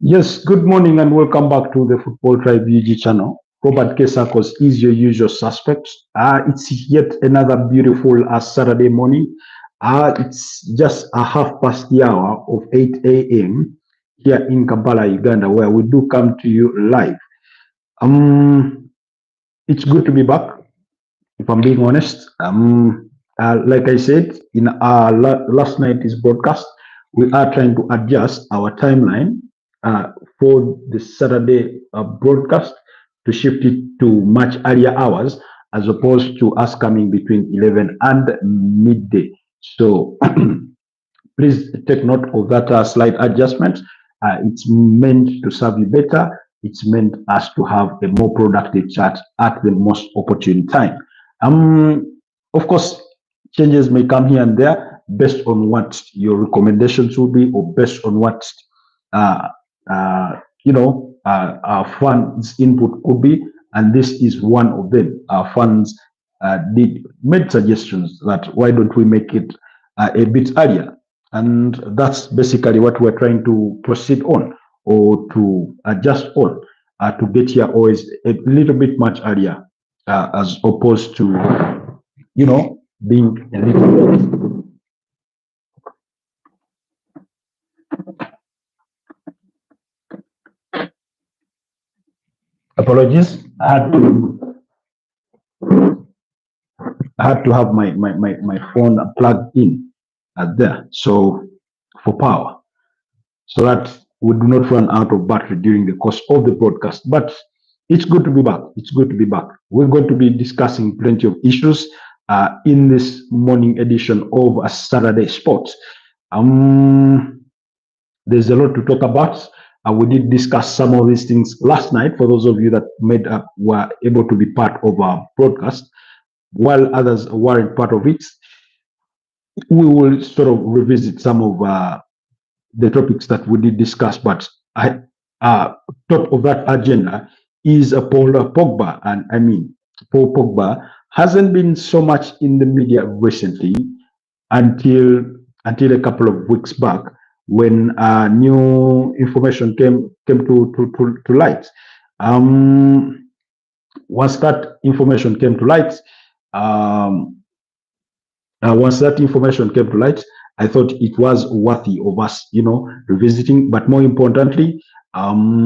Yes, good morning and welcome back to the Football Tribe UG channel. Robert Kesakos is your usual suspect. It's yet another beautiful Saturday morning. It's just a half past the hour of 8 a.m. here in Kampala, Uganda, where we do come to you live. It's good to be back, if I'm being honest. Like I said in our last night's broadcast, we are trying to adjust our timeline for the Saturday broadcast to shift it to much earlier hours as opposed to us coming between 11 and midday. So please take note of that slight adjustment. It's meant to serve you better. It's meant us to have a more productive chat at the most opportune time. Of course, changes may come here and there based on what your recommendations will be, or based on what uh, our fans' input could be, and this is one of them. Our fans made suggestions that why don't we make it a bit earlier, and that's basically what we're trying to proceed on or to adjust on to get here always a little bit much earlier, as opposed to being a little late. Apologies. I had to have my phone plugged in there, so for power, so that we do not run out of battery during the course of the broadcast. But it's good to be back. It's good to be back. We're going to be discussing plenty of issues in this morning edition of Saturday Sports. There's a lot to talk about. We did discuss some of these things last night for those of you that were able to be part of our broadcast, while others weren't part of it. We will sort of revisit some of the topics that we did discuss, but top of that agenda is Paul Pogba. And I mean, Paul Pogba hasn't been so much in the media recently until a couple of weeks back, when new information came to light. Once that information came to light, I thought it was worthy of us, revisiting. But more importantly, that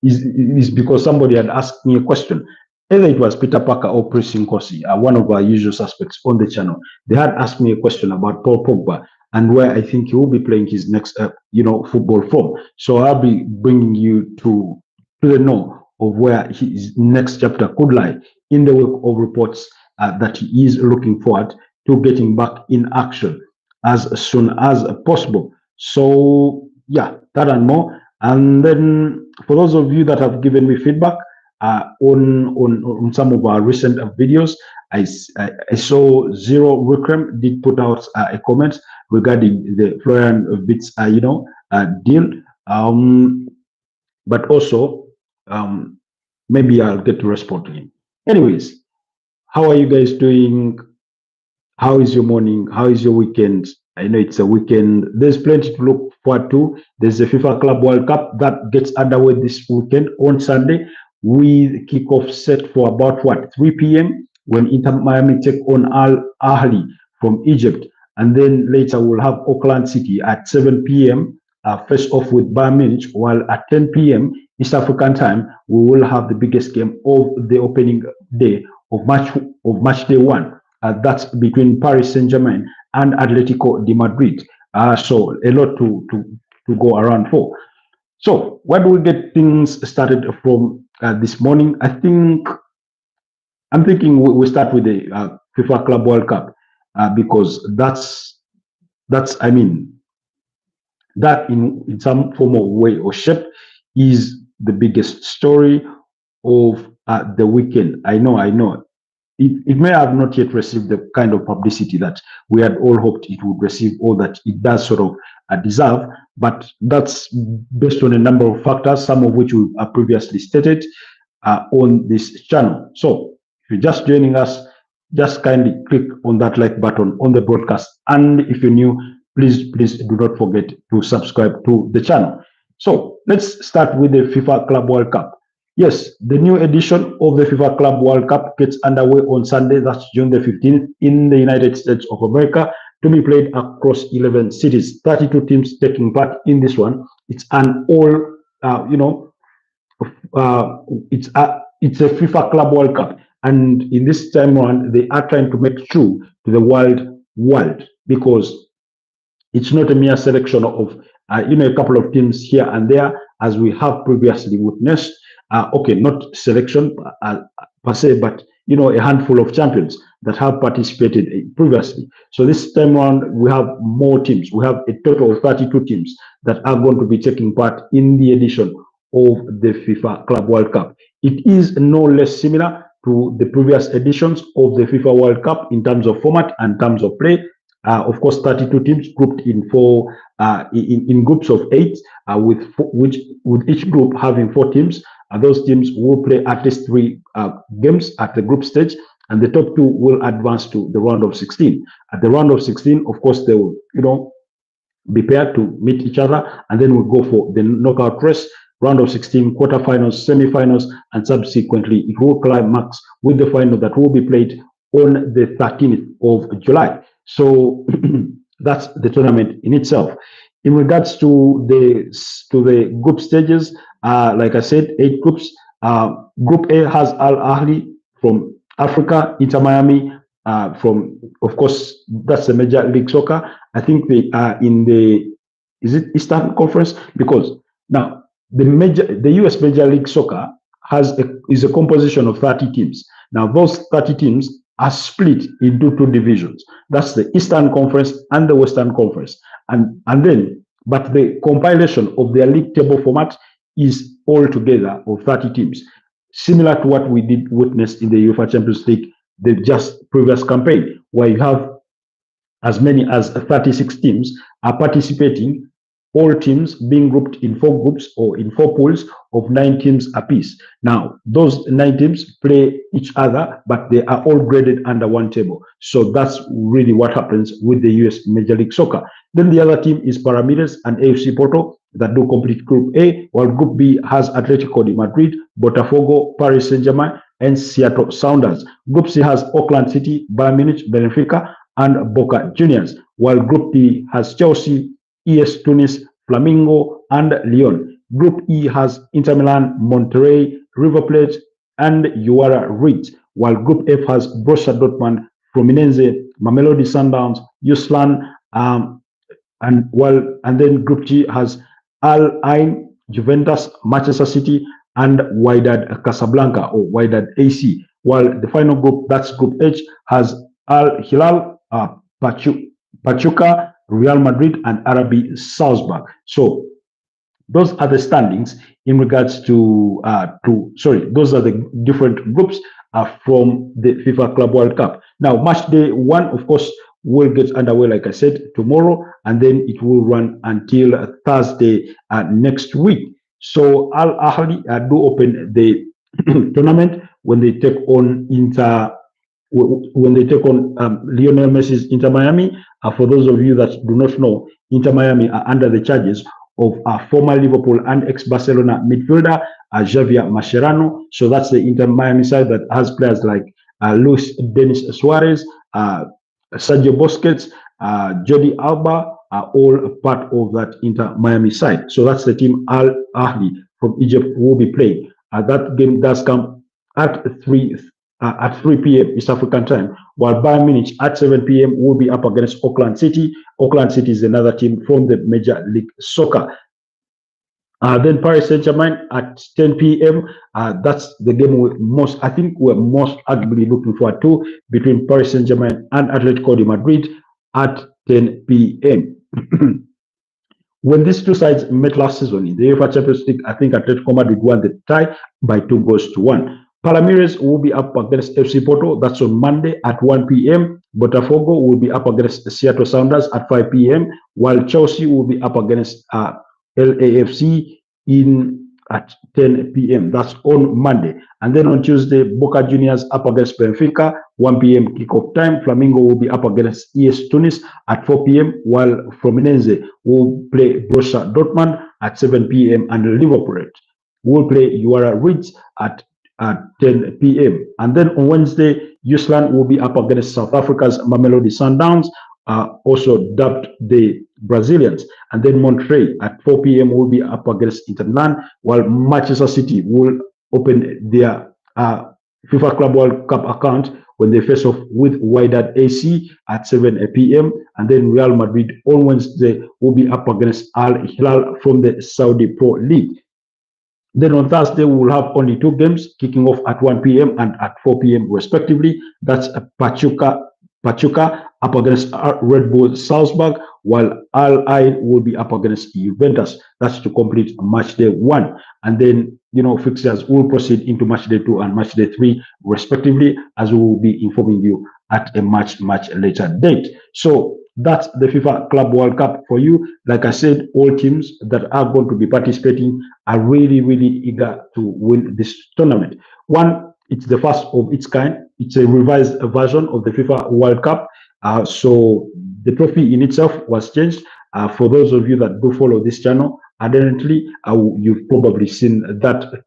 is because somebody had asked me a question. Either it was Peter Parker or Prince Nkosi, one of our usual suspects on the channel. They had asked me a question about Paul Pogba and where I think he will be playing his next, football form. So I'll be bringing you to the know of where his next chapter could lie in the wake of reports that he is looking forward to getting back in action as soon as possible. So yeah, that and more. And then for those of you that have given me feedback on some of our recent videos, I saw Zero Wickrem did put out a comment regarding the Florian Wirtz deal. But also maybe I'll get to respond to him. Anyways, how are you guys doing? How is your morning? How is your weekend? I know it's a weekend. There's plenty to look forward to. There's the FIFA Club World Cup that gets underway this weekend on Sunday, with kickoff set for about 3 p.m. when Inter Miami take on Al Ahly from Egypt, and then later we'll have Auckland City at 7 p.m. Face off with Bayern Munich, while at 10 p.m. East African time we will have the biggest game of the opening day of match day one. That's between Paris Saint-Germain and Atletico de Madrid. So a lot to go around for. So where do we get things started from this morning? I'm thinking we start with the FIFA Club World Cup because that's I mean, that in some form of way or shape is the biggest story of the weekend. I know. It may have not yet received the kind of publicity that we had all hoped it would receive, or that it does sort of deserve, but that's based on a number of factors, some of which we have previously stated on this channel. So if you're just joining us, just kindly click on that like button on the broadcast. And if you're new, please do not forget to subscribe to the channel. So let's start with the FIFA Club World Cup. Yes, the new edition of the FIFA Club World Cup gets underway on Sunday, that's June the 15th, in the United States of America, to be played across 11 cities. 32 teams taking part in this one. It's an all, it's a FIFA Club World Cup, and in this time around, they are trying to make true to the world, because it's not a mere selection of a couple of teams here and there, as we have previously witnessed. Okay, not selection per se, but a handful of champions that have participated previously. So this time around, we have more teams. We have a total of 32 teams that are going to be taking part in the edition of the FIFA Club World Cup. It is no less similar to the previous editions of the FIFA World Cup in terms of format and terms of play. Of course, 32 teams grouped in in groups of 8, with each group having 4 teams. Those teams will play at least 3 games at the group stage, and the top 2 will advance to the round of 16. At the round of 16, of course, they will, be paired to meet each other, and then we'll go for the knockout race. Round of 16, quarterfinals, semi-finals, and subsequently it will climax with the final that will be played on the 13th of July. So that's the tournament in itself. In regards to the group stages, like I said, 8 groups. Group A has Al Ahly from Africa, Inter Miami from, of course, that's the Major League Soccer. I think they are in the, is it Eastern Conference? Because now the US Major League Soccer is a composition of 30 teams. Now those 30 teams are split into 2 divisions. That's the Eastern Conference and the Western Conference. But the compilation of their league table format is altogether of 30 teams, similar to what we did witness in the UEFA Champions League, the just previous campaign, where you have as many as 36 teams are participating, all teams being grouped in 4 groups or in 4 pools of 9 teams apiece. Now, those 9 teams play each other, but they are all graded under one table. So that's really what happens with the US Major League Soccer. Then the other team is Palmeiras and AFC Porto that do complete Group A, while Group B has Atletico de Madrid, Botafogo, Paris Saint-Germain, and Seattle Sounders. Group C has Auckland City, Bayern Munich, Benfica, and Boca Juniors, while Group D has Chelsea, ES Tunis, Flamengo, and Lyon. Group E has Inter Milan, Monterrey, River Plate, and UAR Reeds, while Group F has Borussia Dortmund, Fluminense, Mamelodi Sundowns, Uslan, and then Group G has Al Ain, Juventus, Manchester City, and Wydad Casablanca or Wydad AC, while the final group, that's Group H, has Al Hilal, Pachuca, Real Madrid, and RB Salzburg. So those are the standings in regards to those are the different groups from the FIFA Club World Cup. Now, match day 1, of course, will get underway, like I said, tomorrow, and then it will run until Thursday next week. So Al Ahly do open the tournament when they take on Lionel Messi's Inter Miami. For those of you that do not know, Inter Miami are under the charges of former Liverpool and ex-Barcelona midfielder Javier Mascherano. So that's the Inter Miami side that has players like Luis Denis Suarez, Sergio Busquets, Jordi Alba are all part of that Inter Miami side. So that's the team Al Ahly from Egypt will be playing. That game does come at 3 p.m. East African time, while Bayern Munich at 7 p.m. will be up against Auckland City. Auckland City is another team from the Major League Soccer. Then Paris Saint-Germain at 10 p.m. That's the game we're most arguably looking forward to, between Paris Saint-Germain and Atletico de Madrid at 10 p.m. When these two sides met last season in the UEFA Champions League, I think Atletico Madrid won the tie by 2-1. Palmeiras will be up against FC Porto. That's on Monday at 1 p.m. Botafogo will be up against Seattle Sounders at 5 p.m. While Chelsea will be up against LAFC in at 10 p.m. That's on Monday. And then on Tuesday, Boca Juniors up against Benfica, 1 p.m. kickoff time. Flamengo will be up against ES Tunis at 4 p.m., while Fluminense will play Borussia Dortmund at 7 p.m. and Liverpool will play Uriah Ridge at 10 p.m. And then on Wednesday, Iceland will be up against South Africa's Mamelodi Sundowns, also dubbed the Brazilians. And then Monterrey at 4 p.m. will be up against Inter Milan, while Manchester City will open their FIFA Club World Cup account when they face off with Wydad AC at 7 p.m. And then Real Madrid on Wednesday will be up against Al Hilal from the Saudi Pro League. Then on Thursday, we will have only 2 games kicking off at 1 p.m. and at 4 p.m. respectively. That's Pachuca up against Red Bull Salzburg, while Al Ain will be up against Juventus. That's to complete match day 1. And then, fixtures will proceed into match day 2 and match day 3 respectively, as we will be informing you at a much later date. So that's the FIFA Club World Cup for you. Like I said, all teams that are going to be participating are really eager to win this tournament. One, it's the first of its kind. It's a revised version of the FIFA World Cup. So the trophy in itself was changed. For those of you that do follow this channel, evidently, you've probably seen that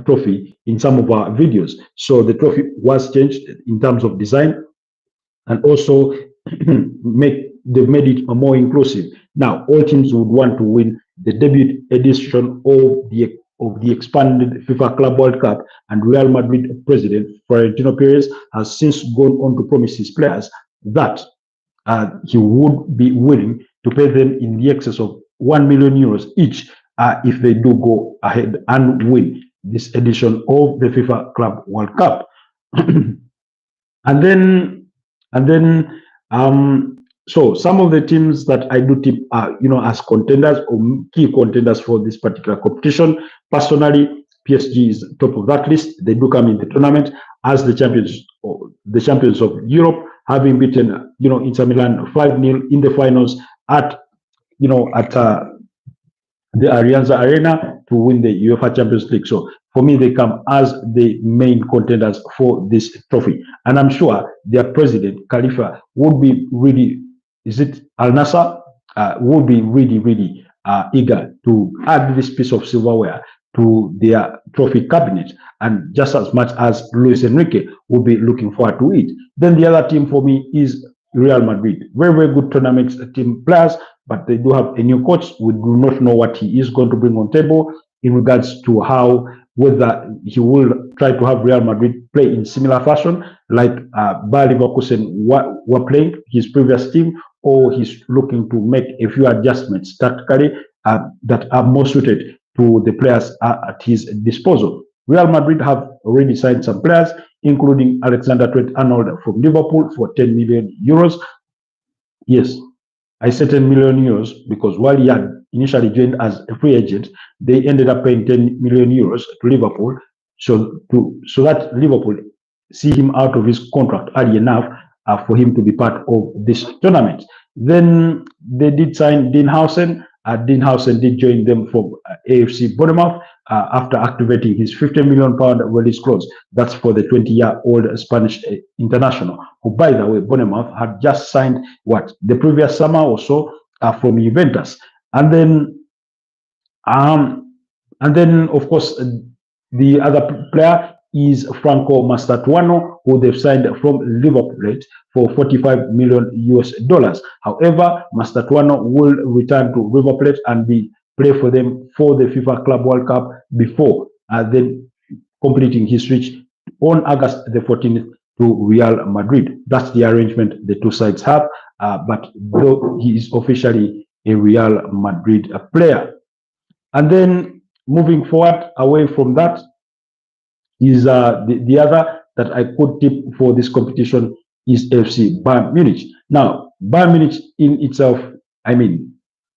trophy in some of our videos. So the trophy was changed in terms of design, and also they've made it more inclusive. Now, all teams would want to win the debut edition of the expanded FIFA Club World Cup, and Real Madrid president Florentino Perez has since gone on to promise his players that he would be willing to pay them in the excess of 1 million euros each if they do go ahead and win this edition of the FIFA Club World Cup. So some of the teams that I do tip are, as contenders or key contenders for this particular competition. Personally, PSG is top of that list. They do come in the tournament as the champions of Europe, having beaten, Inter Milan 5-0 in the finals at the Allianz Arena to win the UEFA Champions League. So for me, they come as the main contenders for this trophy. And I'm sure their president, Khalifa, would be really, Al Nassr, would be really eager to add this piece of silverware to their trophy cabinet, and just as much as Luis Enrique will be looking forward to it. Then the other team for me is Real Madrid. Very good tournament team players, but they do have a new coach. We do not know what he is going to bring on table in regards to whether he will try to have Real Madrid play in similar fashion like Bayer Leverkusen were playing his previous team, or he's looking to make a few adjustments tactically that are more suited to the players at his disposal. Real Madrid have already signed some players, including Alexander Trent-Arnold from Liverpool for 10 million euros. Yes, I said 10 million euros because while he had initially joined as a free agent, they ended up paying 10 million euros to Liverpool, so that Liverpool see him out of his contract early enough for him to be part of this tournament. Then they did sign Dean Howson. Dean Howson did join them from AFC Bournemouth after activating his £50 million release clause. That's for the 20-year-old Spanish international, who, by the way, Bournemouth had just signed the previous summer or so from Juventus. And then of course the other player is Franco Mastattuano, who they've signed from Liverpool for $45 million. However, Mastattuano will return to River Plate and play for them for the FIFA Club World Cup before then completing his switch on August the 14th to Real Madrid. That's the arrangement the two sides have, but though he is officially a Real Madrid player. And then moving forward away from that is the other that I could tip for this competition is FC Bayern Munich. Now, Bayern Munich in itself, I mean,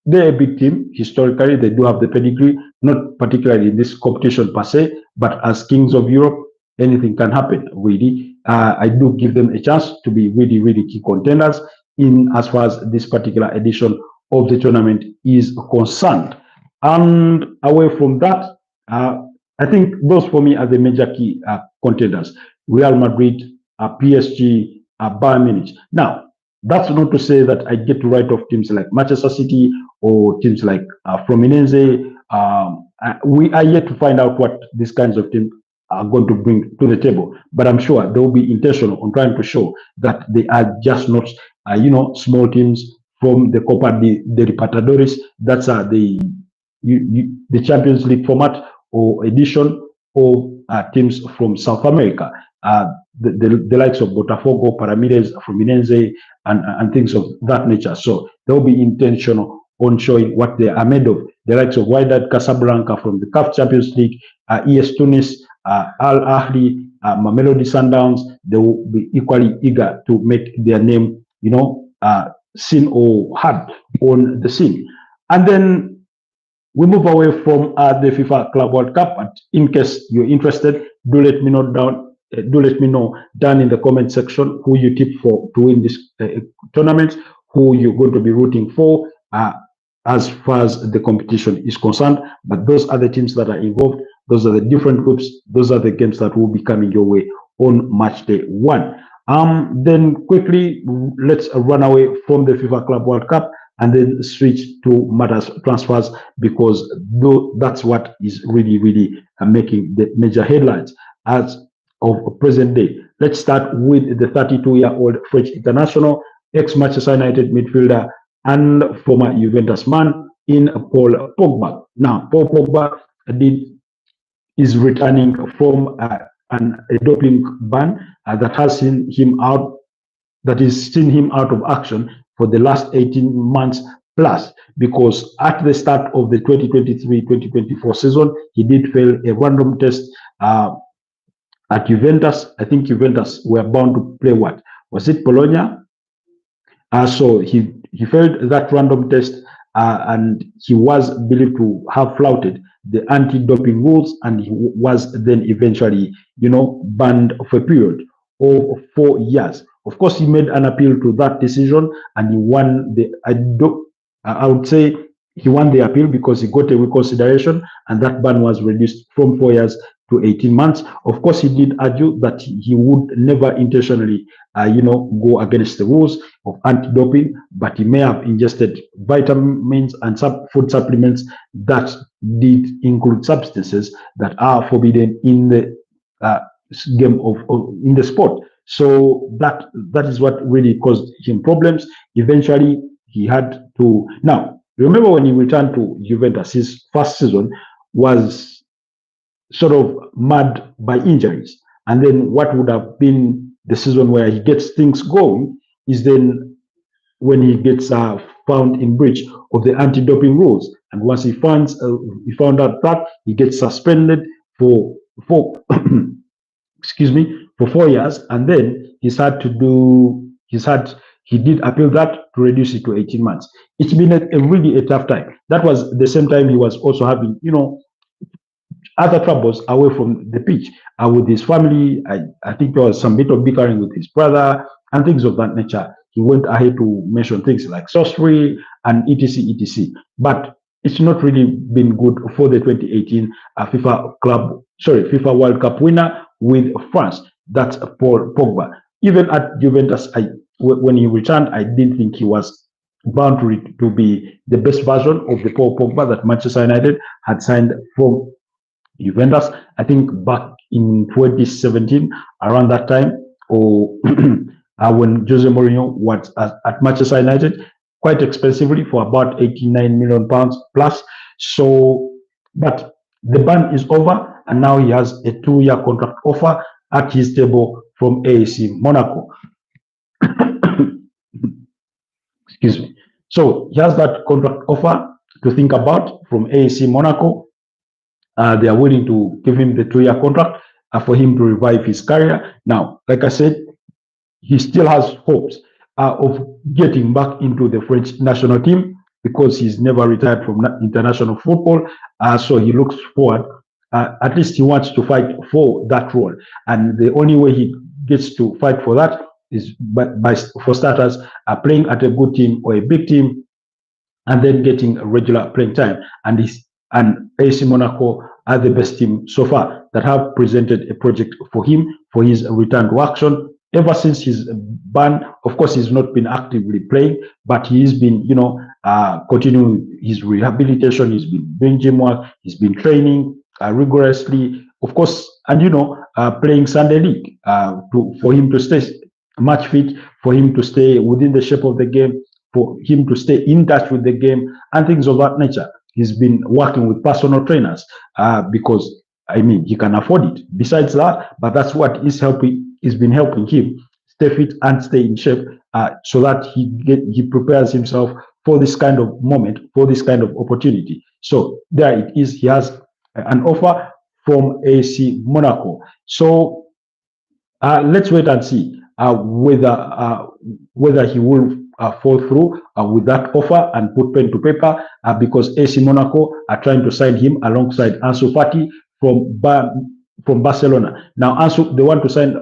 they're a big team. Historically, they do have the pedigree, not particularly in this competition per se, but as kings of Europe, anything can happen, really. I do give them a chance to be really key contenders in as far as this particular edition of the tournament is concerned. And away from that, I think those for me are the major key contenders: Real Madrid, PSG, Bayern Munich. Now, that's not to say that I get to write off teams like Manchester City or teams like Fluminense. We are yet to find out what these kinds of teams are going to bring to the table. But I'm sure they will be intentional on trying to show that they are just not, small teams from the Copa de Libertadores. That's the Champions League format or edition of teams from South America. The likes of Botafogo, Paramides, Fluminense, and things of that nature. So they'll be intentional on showing what they are made of. The likes of Wydad Casablanca from the CAF Champions League, ES Tunis, Al Ahly, Mamelodi Sundowns, they will be equally eager to make their name, seen or heard on the scene. And then we move away from the FIFA Club World Cup. And in case you're interested, do let me know down in the comment section who you tip for to win this tournament, who you're going to be rooting for as far as the competition is concerned. But those are the teams that are involved. Those are the different groups. Those are the games that will be coming your way on match day 1. Then quickly, let's run away from the FIFA Club World Cup and then switch to matters transfers, because that's what is really making the major headlines as of present day. Let's start with the 32-year-old French international, ex-Manchester United midfielder and former Juventus man in Paul Pogba. Now, Paul Pogba is returning from a doping ban that has seen him out of action for the last 18 months plus, because at the start of the 2023-2024 season, he did fail a random test at Juventus. I think Juventus were bound to play what? Was it Bologna? So he failed that random test and he was believed to have flouted the anti-doping rules, and he was then eventually, banned for a period of 4 years. Of course, he made an appeal to that decision, and he won I would say he won the appeal because he got a reconsideration, and that ban was reduced from 4 years to 18 months. Of course, he did argue that he would never intentionally, go against the rules of anti-doping, but he may have ingested vitamins and food supplements that did include substances that are forbidden in the game in the sport. So that is what really caused him problems. Eventually, he had to. Now, remember when he returned to Juventus, his first season was sort of marred by injuries. And then what would have been the season where he gets things going is then when he gets found in breach of the anti-doping rules. And once he found out that, he gets suspended for excuse me, for 4 years, and then he did appeal that to reduce it to 18 months. It's been really a tough time. That was the same time he was also having, other troubles away from the pitch with his family. I think there was some bit of bickering with his brother and things of that nature. He went ahead to mention things like sorcery and etc. But it's not really been good for the 2018 FIFA World Cup winner with France. That's Paul Pogba. Even at Juventus, when he returned, I didn't think he was bound to be the best version of the Paul Pogba that Manchester United had signed from Juventus. I think back in 2017, around that time, or when Jose Mourinho was at Manchester United, quite expensively for about 89 million pounds plus. So, but the ban is over, and now he has a 2-year contract offer at his table from AS Monaco. Excuse me. So he has that contract offer to think about from AS Monaco. They are willing to give him the 2-year contract for him to revive his career. Now, like I said, he still has hopes of getting back into the French national team because he's never retired from international football. So he looks forward. At least he wants to fight for that role. And the only way he gets to fight for that is for starters, playing at a good team or a big team, and then getting a regular playing time. And AC Monaco are the best team so far that have presented a project for him for his return to action. Ever since his ban, of course, he's not been actively playing, but he's been, continuing his rehabilitation. He's been doing gym work. He's been training rigorously, of course, and playing Sunday League for him to stay match fit, for him to stay within the shape of the game, for him to stay in touch with the game, and things of that nature. He's been working with personal trainers because he can afford it. Besides that, but that's what is helping. Has been helping him stay fit and stay in shape, so that he prepares himself for this kind of moment, for this kind of opportunity. So there it is. He has an offer from AC Monaco. So let's wait and see whether he will fall through with that offer and put pen to paper, because AC Monaco are trying to sign him alongside Ansu Fati from Barcelona. Now, they want to sign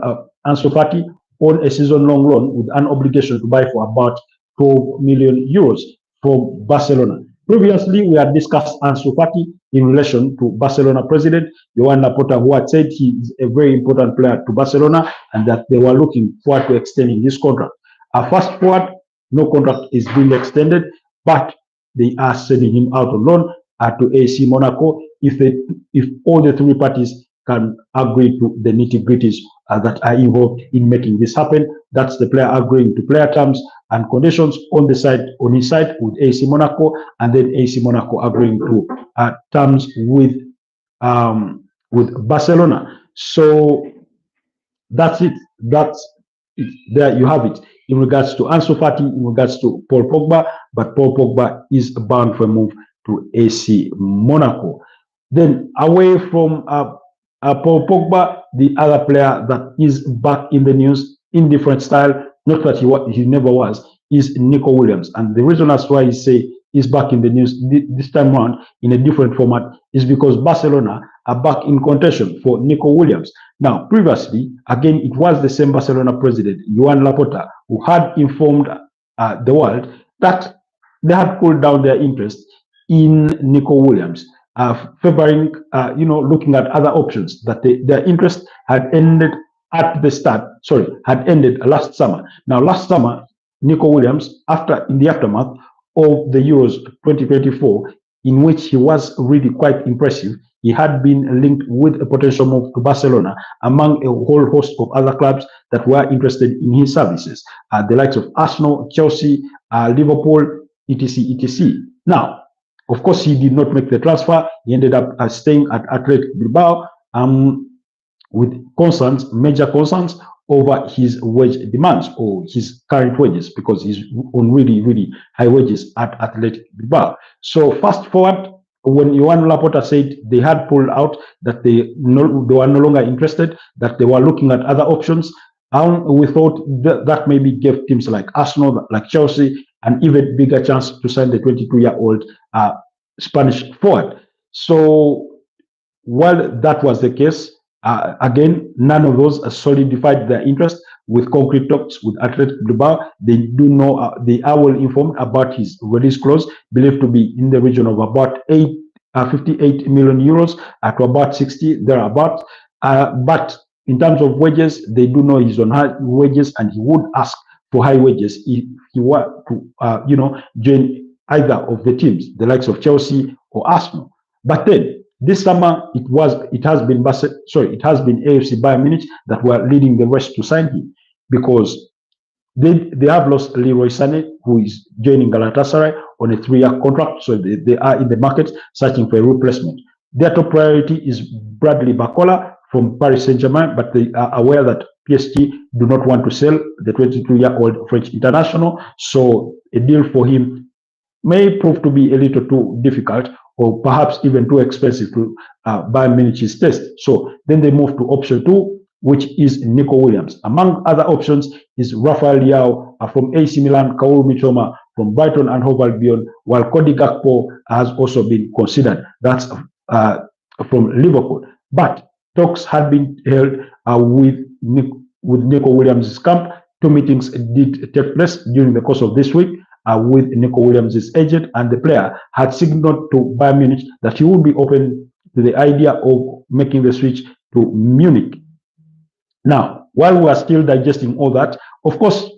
Ansu Fati on a season-long loan with an obligation to buy for about 12 million euros from Barcelona. Previously, we had discussed Ansu Fati in relation to Barcelona president Joan Laporta, who had said he is a very important player to Barcelona and that they were looking forward to extending his contract. Fast forward, no contract is being extended, but they are sending him out on loan to AC Monaco if all the three parties can agree to the nitty-gritties that are involved in making this happen. That's the player agreeing to player terms and conditions on his side with AC Monaco, and then AC Monaco agreeing to terms with Barcelona. So that's it. There you have it in regards to Ansu Fati, in regards to Paul Pogba, but Paul Pogba is bound for a move to AC Monaco. Then away from Paul Pogba, the other player that is back in the news in different style, not that he never was, is Nico Williams. And the reason that's why I say he's back in the news this time around in a different format is because Barcelona are back in contention for Nico Williams. Now, previously, again, it was the same Barcelona president, Joan Laporta, who had informed the world that they had cooled down their interest in Nico Williams, favoring, looking at other options, that their interest had ended had ended last summer. Now, last summer, Nico Williams, in the aftermath of the Euros 2024, in which he was really quite impressive, he had been linked with a potential move to Barcelona among a whole host of other clubs that were interested in his services, the likes of Arsenal, Chelsea, Liverpool, etc. Now, of course, he did not make the transfer. He ended up staying at Athletic Bilbao with major concerns over his wage demands or his current wages, because he's on really, really high wages at Athletic Bilbao. So fast forward, when Joan Laporta said they had pulled out, that they were no longer interested, that they were looking at other options, we thought that maybe gave teams like Arsenal, like Chelsea, an even bigger chance to sign the 22-year-old Spanish forward. So while that was the case, again, none of those solidified their interest with concrete talks with Athletic Bilbao. They do know, they are well informed about his release clause, believed to be in the region of about 58 million euros to about 60 thereabout. But in terms of wages, they do know he's on high wages, and he would ask for high wages if he were to, join either of the teams, the likes of Chelsea or Arsenal. But then this summer, it has been AFC Bayern Munich that were leading the rest to sign him, because they have lost Leroy Sané, who is joining Galatasaray on a 3-year contract. So they are in the market searching for a replacement. Their top priority is Bradley Barcola from Paris Saint-Germain, but they are aware that PSG do not want to sell the 22-year-old French international. So a deal for him may prove to be a little too difficult, or perhaps even too expensive to Bayern Munich's taste. So then they move to option 2, which is Nico Williams. Among other options is Rafael Leao from AC Milan, Kaoru Mitoma from Brighton and Hove Albion, while Cody Gakpo has also been considered. That's from Liverpool. But talks had been held with Nico Williams' camp. 2 meetings did take place during the course of this week with Nico Williams' agent, and the player had signaled to Bayern Munich that he would be open to the idea of making the switch to Munich. Now, while we are still digesting all that, of course,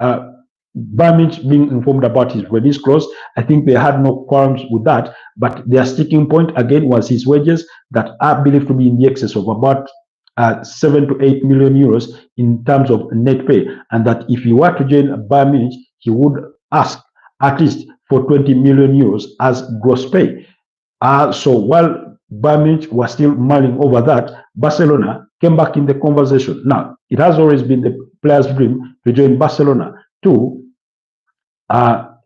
Bayern Munich being informed about his release clause, I think they had no qualms with that, but their sticking point again was his wages that are believed to be in the excess of about 7 to 8 million euros in terms of net pay, and that if he were to join Bayern Munich, he would ask at least for 20 million euros as gross pay. So while Bayern Munich was still mulling over that, Barcelona came back in the conversation. Now, it has always been the player's dream to join Barcelona too.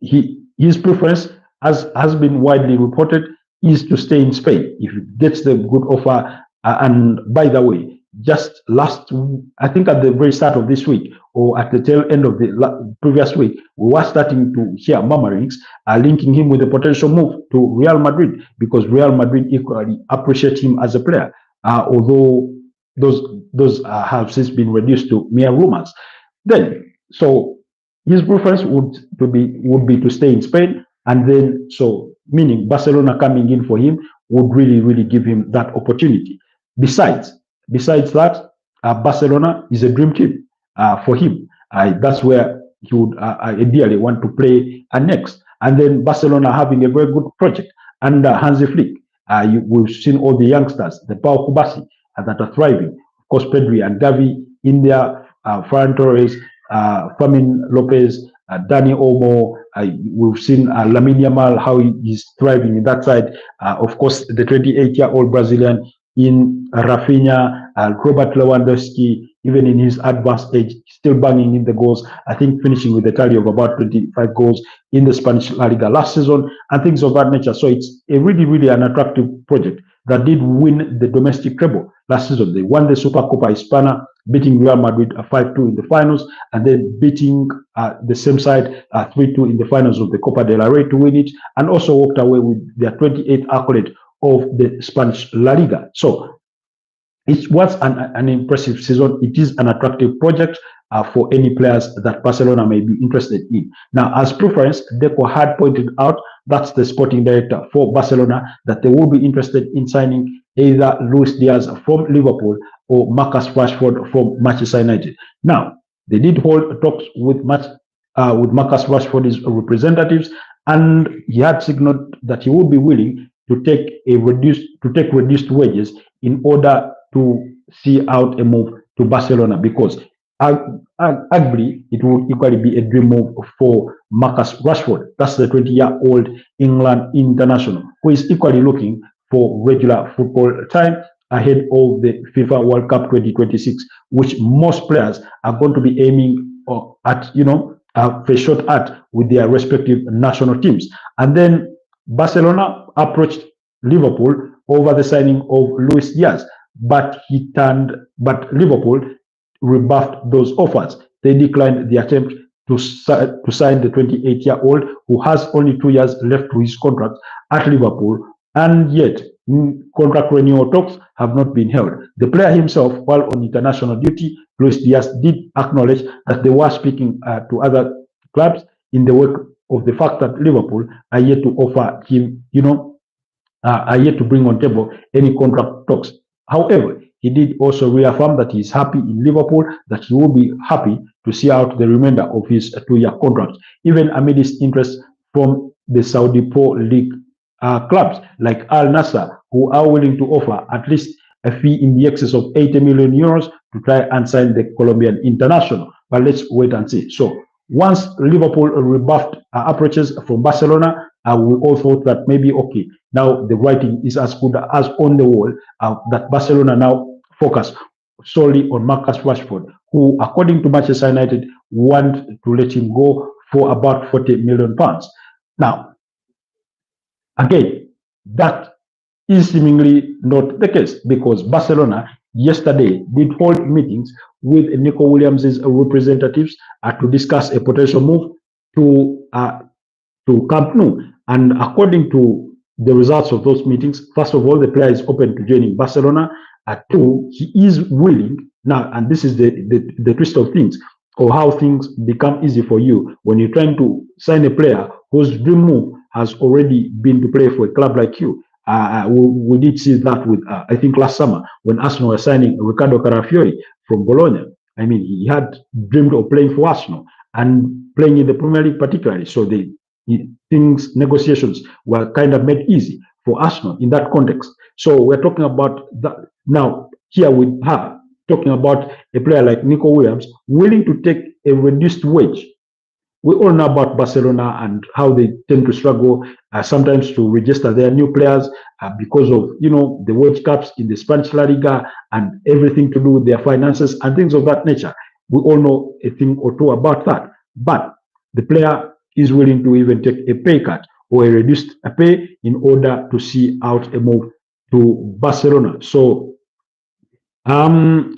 His preference, as has been widely reported, is to stay in Spain if he gets the good offer. And by the way, just I think at the very start of this week, or at the tail end of the previous week, we were starting to hear murmurings linking him with a potential move to Real Madrid, because Real Madrid equally appreciate him as a player, although those have since been reduced to mere rumors. Then, so his preference would be to stay in Spain, and then meaning Barcelona coming in for him would really give him that opportunity. Besides that, Barcelona is a dream team for him. That's where he would ideally want to play next. And then Barcelona having a very good project under Hansi Flick. We've seen all the youngsters, the Pau Kubasi, that are thriving. Of course, Pedri and Gavi in there, Ferran Torres, Fermin Lopez, Dani Olmo. We've seen Lamine Yamal, how he is thriving in that side. Of course, the 28-year-old Brazilian in Rafinha, Robert Lewandowski, even in his advanced age, still banging in the goals. I think finishing with a tally of about 25 goals in the Spanish La Liga last season, and things of that nature. So it's a really an attractive project that did win the domestic treble last season. They won the Supercopa Hispana, beating Real Madrid 5-2 in the finals, and then beating the same side 3-2 in the finals of the Copa del Rey to win it, and also walked away with their 28th accolade of the Spanish La Liga. So it was an impressive season. It is an attractive project for any players that Barcelona may be interested in. Now, as preference, Deco had pointed out, that's the sporting director for Barcelona, that they will be interested in signing either Luis Diaz from Liverpool or Marcus Rashford from Manchester United. Now, they did hold talks with Marcus Rashford's representatives, and he had signaled that he would be willing to take reduced wages in order to see out a move to Barcelona, because arguably it would equally be a dream move for Marcus Rashford. That's the 20-year-old England international who is equally looking for regular football time ahead of the FIFA World Cup 2026, which most players are going to be aiming at, a shot at with their respective national teams. And then Barcelona approached Liverpool over the signing of Luis Diaz, but Liverpool rebuffed those offers. They declined the attempt to sign the 28-year-old who has only 2 years left to his contract at Liverpool, and yet contract renewal talks have not been held. The player himself, while on international duty, Luis Diaz, did acknowledge that they were speaking to other clubs in the wake of the fact that Liverpool are yet to offer him, are yet to bring on table any contract talks. However, he did also reaffirm that he is happy in Liverpool, that he will be happy to see out the remainder of his 2-year contract, even amidst interest from the Saudi Pro League clubs like Al Nassr, who are willing to offer at least a fee in the excess of 80 million euros to try and sign the Colombian international. But let's wait and see. So once Liverpool rebuffed approaches from Barcelona, we all thought that maybe, okay, now the writing is as good as on the wall, that Barcelona now focus solely on Marcus Rashford, who, according to Manchester United, want to let him go for about 40 million pounds. Now, again, that is seemingly not the case, because Barcelona yesterday did hold meetings with Nico Williams' representatives to discuss a potential move to Camp Nou. And according to the results of those meetings, first of all, the player is open to joining Barcelona. Two, he is willing now, and this is the twist of things, or how things become easy for you when you're trying to sign a player whose dream move has already been to play for a club like you. We did see that with, I think, last summer when Arsenal were signing Riccardo Carafiori from Bologna. I mean, he had dreamed of playing for Arsenal and playing in the Premier League particularly. So negotiations were kind of made easy for Arsenal in that context. So we're talking about that now here with her, talking about a player like Nico Williams willing to take a reduced wage. We all know about Barcelona and how they tend to struggle sometimes to register their new players because of the wage caps in the Spanish La Liga and everything to do with their finances and things of that nature. We all know a thing or two about that. But the player is willing to even take a pay cut or a reduced pay in order to see out a move to Barcelona. So and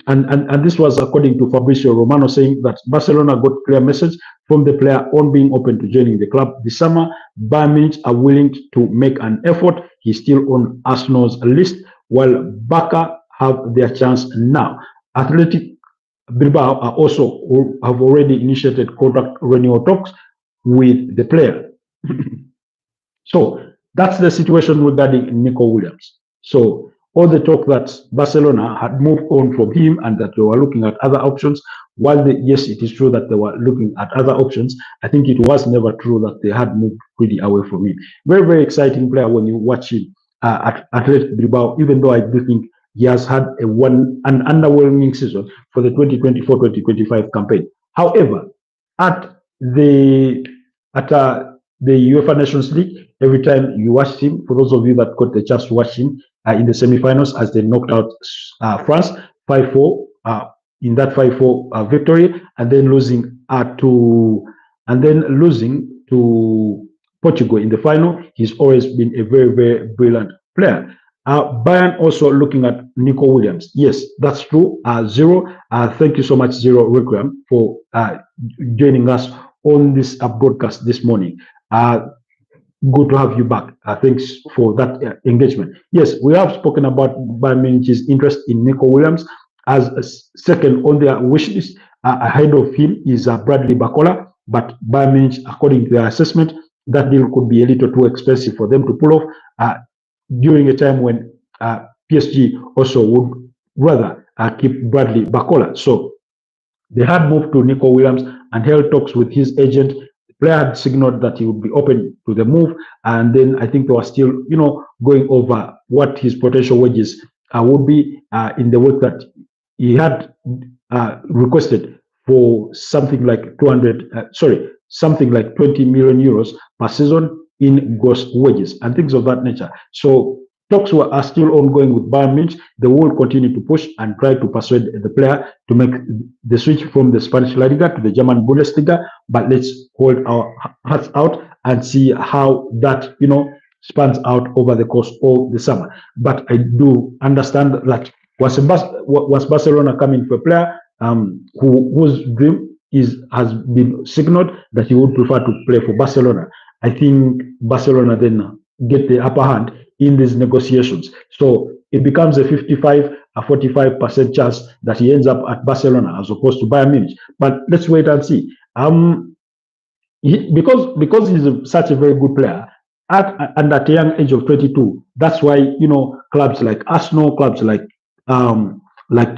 this was according to Fabrizio Romano, saying that Barcelona got clear message from the player on being open to joining the club this summer. Bayern Munich are willing to make an effort. He's still on Arsenal's list, while Barca have their chance now. Athletic Bilbao are also have already initiated contract renewal talks with the player. So that's the situation regarding Nico Williams. So all the talk that Barcelona had moved on from him and that they were looking at other options, while yes, it is true that they were looking at other options, I think it was never true that they had moved really away from him. Very, very exciting player when you watch him at Athletic Bilbao, even though I do think he has had an underwhelming season for the 2024-2025 campaign. However, at the UEFA Nations League, every time you watch him, for those of you that got the chance to watch him in the semi-finals as they knocked out France 5-4 in that 5-4 victory, and then losing to Portugal in the final, he's always been a very, very brilliant player. Bayern also looking at Nico Williams. Yes, that's true. Zero. Thank you so much, Zero Requiem, for joining us on this broadcast this morning. Good to have you back. Thanks for that engagement. Yes, we have spoken about Bayern Munich's interest in Nico Williams. As a second on their wish list, ahead of him is Bradley Barcola. But Bayern Munich, according to their assessment, that deal could be a little too expensive for them to pull off during a time when PSG also would rather keep Bradley Barcola. So they had moved to Nico Williams and held talks with his agent. The player had signaled that he would be open to the move, and then I think they were still, going over what his potential wages would be in the work that he had requested for something like 20 million euros per season in gross wages and things of that nature. So talks are still ongoing with Bayern Munich. They will continue to push and try to persuade the player to make the switch from the Spanish La Liga to the German Bundesliga. But let's hold our hearts out and see how that, spans out over the course of the summer. But I do understand that was Barcelona coming for a player whose dream has been signaled that he would prefer to play for Barcelona. I think Barcelona then get the upper hand in these negotiations. So it becomes a 45% chance that he ends up at Barcelona as opposed to Bayern Munich. But let's wait and see. Because he's such a very good player, and at a young age of 22, that's why clubs like Arsenal, clubs like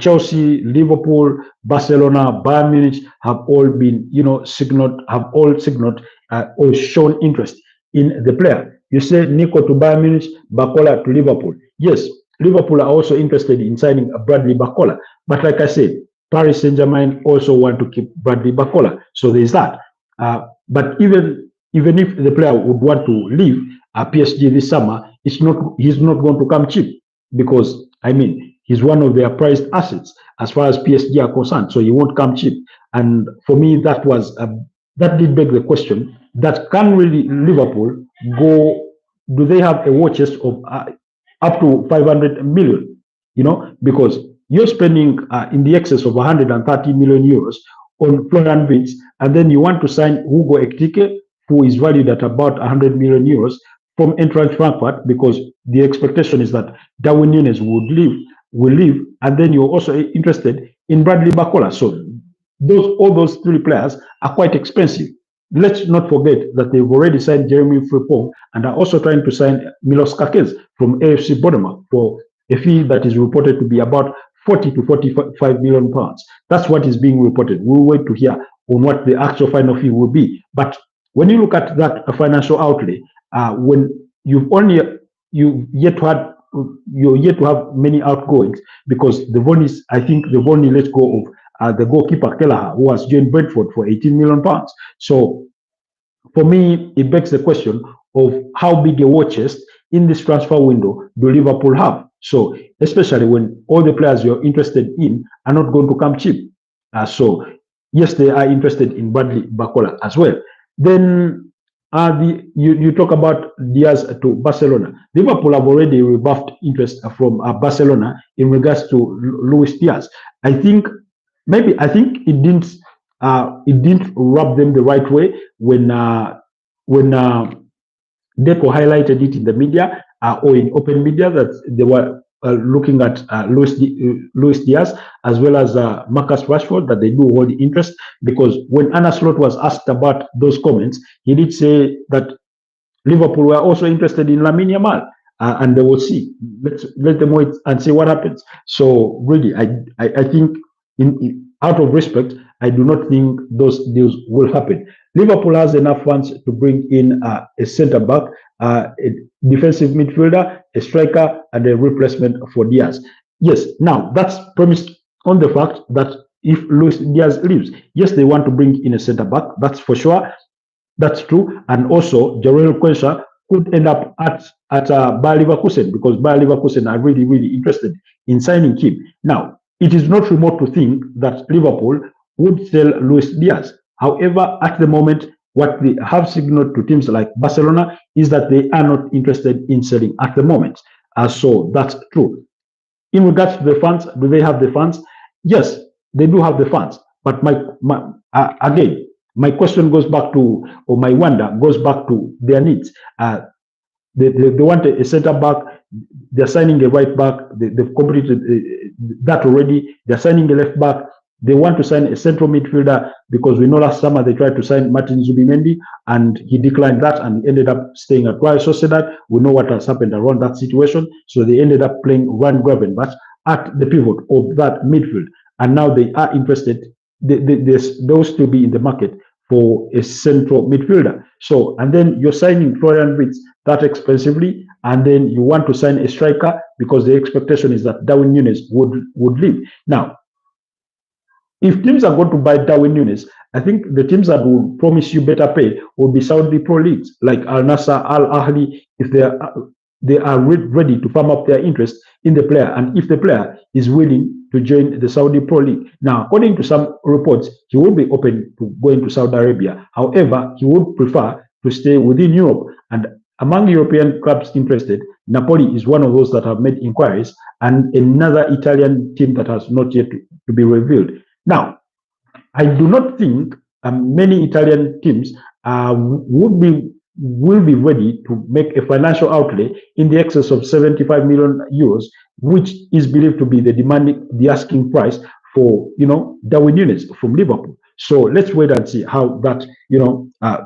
Chelsea, Liverpool, Barcelona, Bayern Munich have all been signaled or shown interest in the player. You say Nico to Bayern Munich, Barcola to Liverpool. Yes, Liverpool are also interested in signing Bradley Barcola. But like I said, Paris Saint-Germain also want to keep Bradley Barcola. So there's that. But even if the player would want to leave PSG this summer, he's not going to come cheap, because he's one of their prized assets as far as PSG are concerned. So he won't come cheap. And for me, that did beg the question: that can really Liverpool go? Do they have a war chest of up to 500 million? Because you're spending in the excess of 130 million euros on Florian Wirtz, and then you want to sign Hugo Ekitike, who is valued at about 100 million euros from Eintracht Frankfurt, because the expectation is that Darwin Núñez will leave, and then you're also interested in Bradley Barcola. So all those three players are quite expensive. let's not forget that they've already signed Jeremy Frimpong and are also trying to sign Milos Kakez from AFC Bournemouth for a fee that is reported to be about 40 to 45 million pounds. That's what is being reported. We'll wait to hear on what the actual final fee will be. But when you look at that financial outlay, when you're yet to have many outgoings, because I think they've only let go of the goalkeeper Kelleher, who has joined Brentford for 18 million pounds. So for me, it begs the question of how big a war chest in this transfer window do Liverpool have? So especially when all the players you're interested in are not going to come cheap. So yes, they are interested in Bradley Barcola as well. Then you talk about Diaz to Barcelona. Liverpool have already rebuffed interest from Barcelona in regards to Luis Diaz. I think it didn't rub them the right way when Deco highlighted it in the media or in open media that they were looking at Luis Diaz as well as Marcus Rashford, that they do hold interest, because when Arne Slot was asked about those comments, he did say that Liverpool were also interested in Lamine Yamal, and they will see. Let them wait and see what happens. So really, I think out of respect, I do not think those deals will happen. Liverpool has enough funds to bring in a centre back, a defensive midfielder, a striker, and a replacement for Diaz. Yes, now that's premised on the fact that if Luis Diaz leaves, yes, they want to bring in a centre back. That's for sure. That's true. And also, Jarell Quensah could end up at Bayer Leverkusen, because Bayer Leverkusen are really, really interested in signing him. Now, it is not remote to think that Liverpool would sell Luis Diaz. However, at the moment, what they have signaled to teams like Barcelona is that they are not interested in selling at the moment. So that's true. In regards to the funds, do they have the funds? Yes, they do have the funds. But again, my question goes back to, or my wonder goes back to their needs. They want a centre back. They're signing a right back. They've completed that already. They're signing a left back. They want to sign a central midfielder, because we know last summer they tried to sign Martin Zubimendi and he declined that and ended up staying at Real Sociedad. We know what has happened around that situation. So they ended up playing Ryan Gravenberch at the pivot of that midfield. And now they are interested. Those to be in the market for a central midfielder. So, and then you're signing Florian Wirtz that expensively, and then you want to sign a striker because the expectation is that Darwin Núñez would leave. Now, if teams are going to buy Darwin Núñez, I think the teams that will promise you better pay will be Saudi Pro Leagues like Al Nassr, Al Ahly, if they are ready to firm up their interest in the player, and if the player is willing to join the Saudi Pro League. Now, according to some reports, he will be open to going to Saudi Arabia. However, he would prefer to stay within Europe. And among European clubs interested, Napoli is one of those that have made inquiries, and another Italian team that has not yet to be revealed. Now, I do not think many Italian teams will be ready to make a financial outlay in the excess of 75 million euros, which is believed to be the asking price for Darwin Núñez from Liverpool. So let's wait and see how that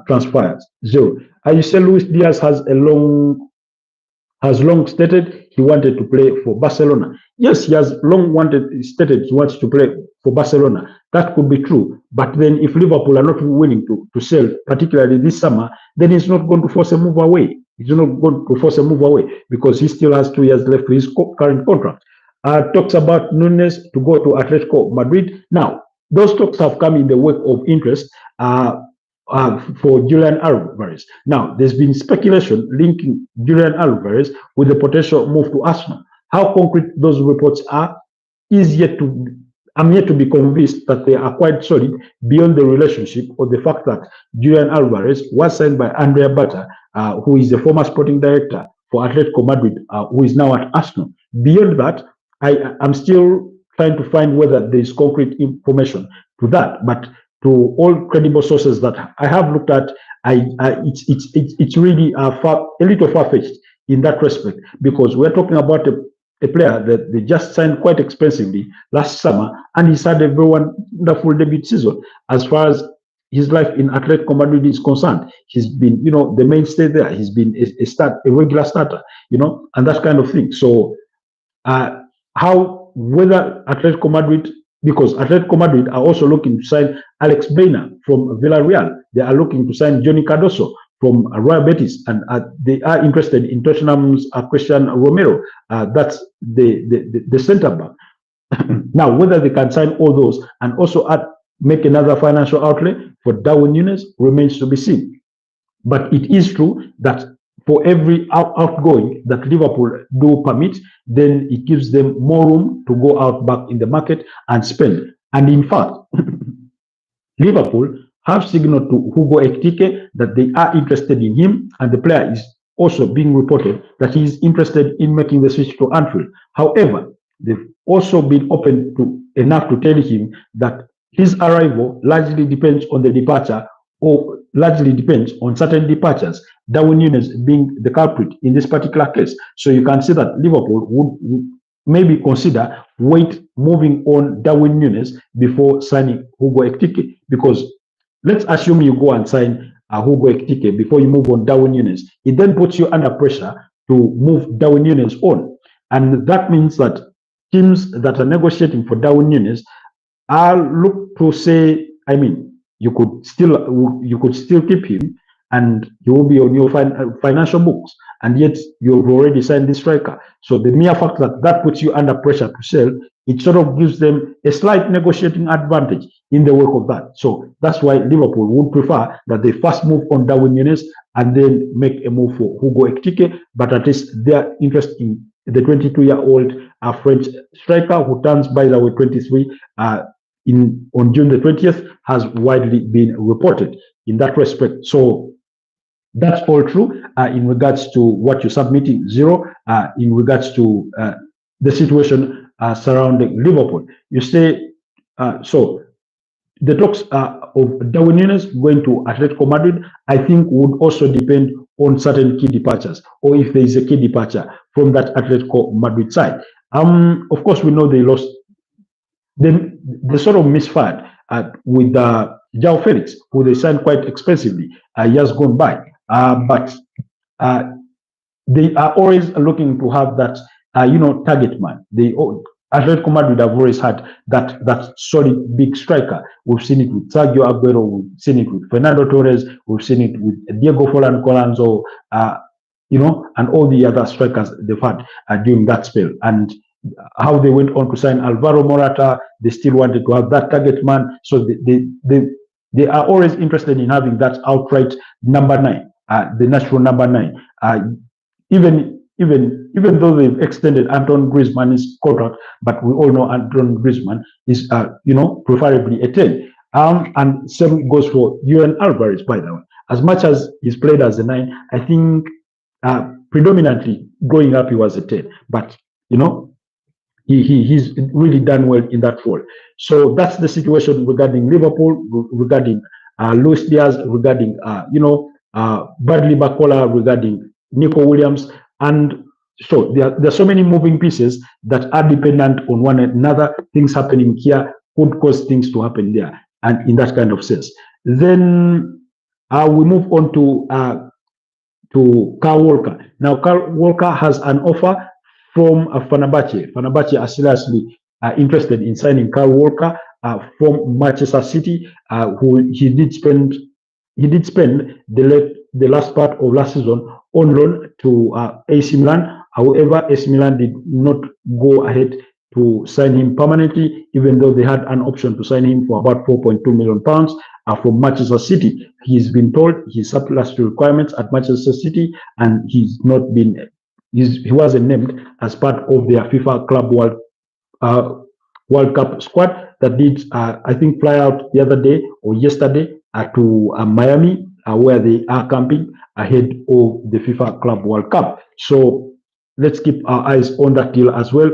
transpires. Zero. You say Luis Diaz has long stated he wanted to play for Barcelona. Yes, he has long stated he wants to play for Barcelona. That could be true. But then if Liverpool are not willing to sell, particularly this summer, then he's not going to force a move away. He's not going to force a move away because he still has 2 years left for his current contract. Talks about Núñez to go to Atletico Madrid. Now, those talks have come in the wake of interest for Julian Alvarez. Now, there's been speculation linking Julian Alvarez with the potential move to Arsenal. How concrete those reports are I'm yet to be convinced that they are quite solid beyond the relationship or the fact that Julian Alvarez was signed by Andrea Bata, who is the former sporting director for Atletico Madrid, who is now at Arsenal. Beyond that, I'm still trying to find whether there is concrete information to that. But to all credible sources that I have looked at, it's really a little far-fetched in that respect, because we're talking about a player that they just signed quite expensively last summer, and he's had a very wonderful debut season. As far as his life in Atletico Madrid is concerned. He's been, the mainstay there. He's been a regular starter, and that kind of thing. So whether Atletico Madrid, because Atletico Madrid are also looking to sign Alex Baena from Villarreal. They are looking to sign Johnny Cardoso from Real Betis, and they are interested in Tottenham's Christian Romero. That's the centre back. Now, whether they can sign all those and also make another financial outlay for Darwin Núñez remains to be seen. But it is true that for every outgoing that Liverpool do permit, then it gives them more room to go out back in the market and spend. And in fact, Liverpool have signaled to Hugo Ekitike that they are interested in him, and the player is also being reported that he is interested in making the switch to Anfield. However, they've also been open enough to tell him that his arrival largely depends on the departure, or largely depends on certain departures, Darwin Núñez being the culprit in this particular case. So you can see that Liverpool would maybe consider moving on Darwin Núñez before signing Hugo Ekitike, because let's assume you go and sign Hugo Ekitike before you move on Darwin Núñez. It then puts you under pressure to move Darwin Núñez on, and that means that teams that are negotiating for Darwin Núñez are look to say, I mean, you could still keep him, and he will be on your financial books, and yet you've already signed this striker. So the mere fact that puts you under pressure to sell, it sort of gives them a slight negotiating advantage in the wake of that. So that's why Liverpool would prefer that they first move on Darwin Núñez and then make a move for Hugo Ekitike, but at least their interest in the 22-year-old French striker, who turns, by the way, 23 on June the 20th, has widely been reported in that respect. So that's all true in regards to what you're submitting, Zero, in regards to the situation surrounding Liverpool. You say, so the talks of Darwin Núñez going to Atletico Madrid, I think, would also depend on certain key departures, or if there is a key departure from that Atletico Madrid side. Of course, we know they lost. They sort of misfired with João Felix, who they signed quite expensively years gone by. But they are always looking to have that, target man. Atletico Madrid have always had that solid big striker. We've seen it with Sergio Aguero, we've seen it with Fernando Torres, we've seen it with Diego Forlan Colanzo, and all the other strikers they've had during that spell. And how they went on to sign Alvaro Morata, they still wanted to have that target man. So they are always interested in having that outright number 9, the natural number 9. Even though they've extended Antoine Griezmann's contract, but we all know Antoine Griezmann is, preferably a 10. And same goes for Julian Alvarez, by the way. As much as he's played as a 9, I think predominantly growing up he was a 10. But, he's really done well in that role. So that's the situation regarding Liverpool, regarding Luis Diaz, regarding, Bradley Barcola, regarding Nico Williams. And so there are so many moving pieces that are dependent on one another. Things happening here could cause things to happen there, and in that kind of sense. Then we move on to Kyle Walker. Now, Kyle Walker has an offer from Fenerbahce. Fenerbahce are seriously interested in signing Kyle Walker from Manchester City, who he did spend the last part of last season on loan to AC Milan. However, AC Milan did not go ahead to sign him permanently, even though they had an option to sign him for about £4.2 million from Manchester City. He's been told he's surplus to requirements at Manchester City, and he wasn't named as part of their FIFA Club World Cup squad that did, I think, fly out the other day or yesterday to Miami, where they are camping ahead of the FIFA Club World Cup. So let's keep our eyes on that deal as well.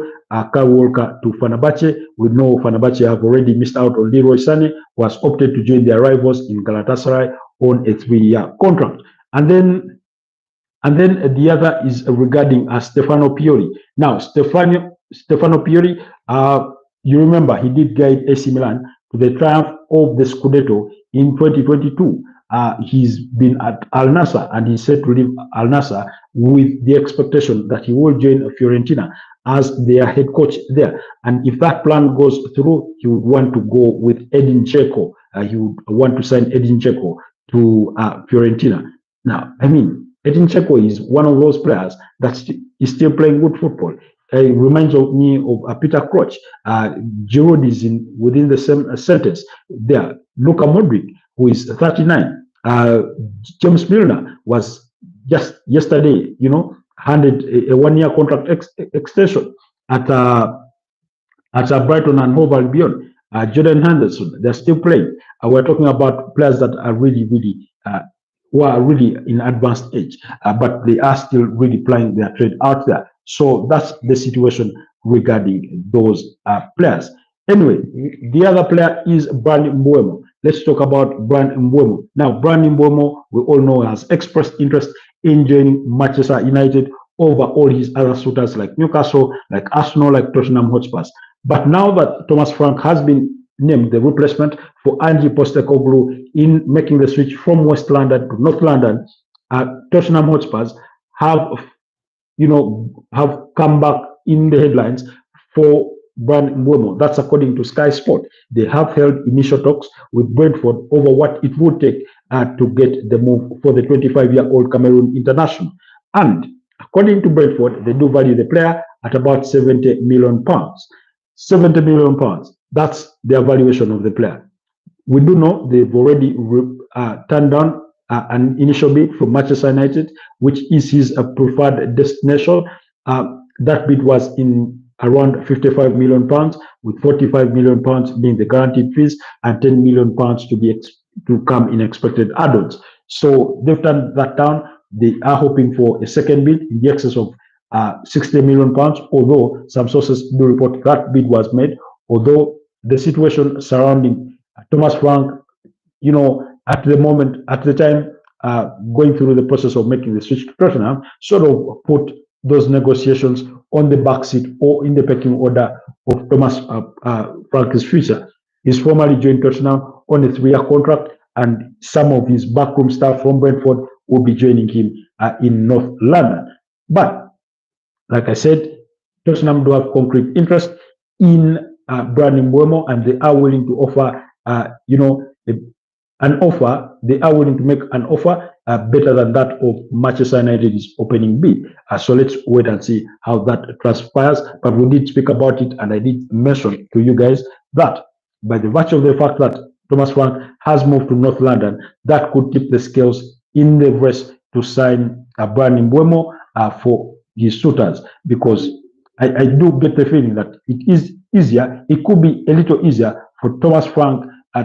Kyle Walker to Fenerbahce. We know Fenerbahce have already missed out on Leroy Sané, who has opted to join their rivals in Galatasaray on a 3-year contract. And then the other is regarding Stefano Pioli. Now, Stefano Pioli, you remember he did guide AC Milan to the triumph of the Scudetto in 2022. He's been at Al Nassr and he's set to leave Al Nassr with the expectation that he will join Fiorentina as their head coach there. And if that plan goes through, he would want to go with Edin Dzeko. He would want to sign Edin Dzeko to Fiorentina. Now, I mean, Edin Dzeko is one of those players that is still playing good football. It reminds me of Peter Crouch. Giroud is within the same sentence there. Luka Modric, who is 39. James Milner was just yesterday, handed a one-year contract extension at Brighton and Hove Albion. Jordan Henderson, they're still playing. We're talking about players that are really who are really in advanced age, but they are still really playing their trade out there. So that's the situation regarding those players. Anyway, the other player is Bryan Mbeumo. Let's talk about Bryan Mbeumo. Now, Bryan Mbeumo, we all know, has expressed interest in joining Manchester United over all his other suitors like Newcastle, like Arsenal, like Tottenham Hotspurs. But now that Thomas Frank has been named the replacement for Ange Postecoglou in making the switch from West London to North London, Tottenham Hotspurs have come back in the headlines for Bryan Mbeumo. That's according to Sky Sport. They have held initial talks with Brentford over what it would take to get the move for the 25-year-old Cameroon international. And according to Brentford, they do value the player at about £70 million. £70 million. That's the valuation of the player. We do know they've already turned down an initial bid from Manchester United, which is his preferred destination. That bid was in around £55 million, with £45 million being the guaranteed fees and £10 million to come in expected add-ons. So they've turned that down. They are hoping for a second bid in the excess of £60 million, although some sources do report that bid was made. Although the situation surrounding Thomas Frank, at the time, going through the process of making the switch to Tottenham, sort of put those negotiations on the back seat or in the pecking order of Thomas Frank's future. He's formally joined Tottenham on a 3-year contract, and some of his backroom staff from Brentford will be joining him in North London. But like I said, Tottenham do have concrete interest in Bryan Mbeumo, and they are willing to offer, an offer. They are willing to make an offer better than that of Manchester United's opening bid. So let's wait and see how that transpires. But we did speak about it, and I did mention to you guys that by the virtue of the fact that Thomas Frank has moved to North London, that could tip the scales in the race to sign Bryan Mbeumo for his suitors, because I do get the feeling that it is easier. It could be a little easier for Thomas Frank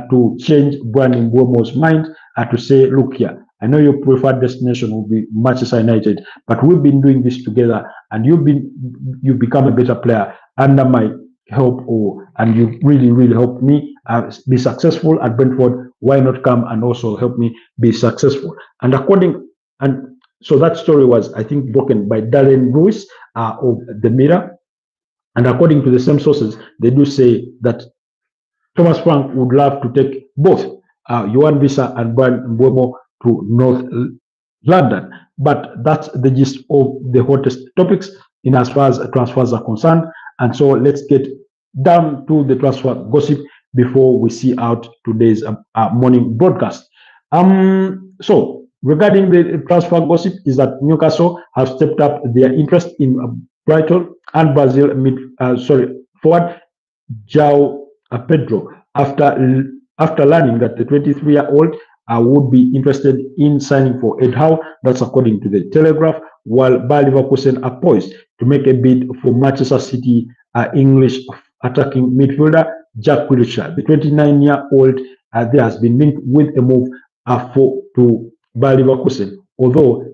to change Bryan Mbeumo's mind to say, look here, I know your preferred destination will be Manchester United, but we've been doing this together, and you've become a better player under my help, and you really helped me be successful at Brentford. Why not come and also help me be successful? And so that story was, I think, broken by Darren Lewis of the Mirror. And according to the same sources, they do say that Thomas Frank would love to take both Yohan Wissa and Bryan Mbeumo to North London. But that's the gist of the hottest topics in as far as transfers are concerned. And so let's get down to the transfer gossip before we see out today's morning broadcast. So regarding the transfer gossip is that Newcastle have stepped up their interest in Brighton and Brazil forward João Pedro after learning that the 23-year-old would be interested in signing for Ed Howe. That's according to the Telegraph, while Bayer Leverkusen are poised to make a bid for Manchester City English attacking midfielder Jack Grealish. The 29-year-old there has been linked with a move to Bayer Leverkusen, although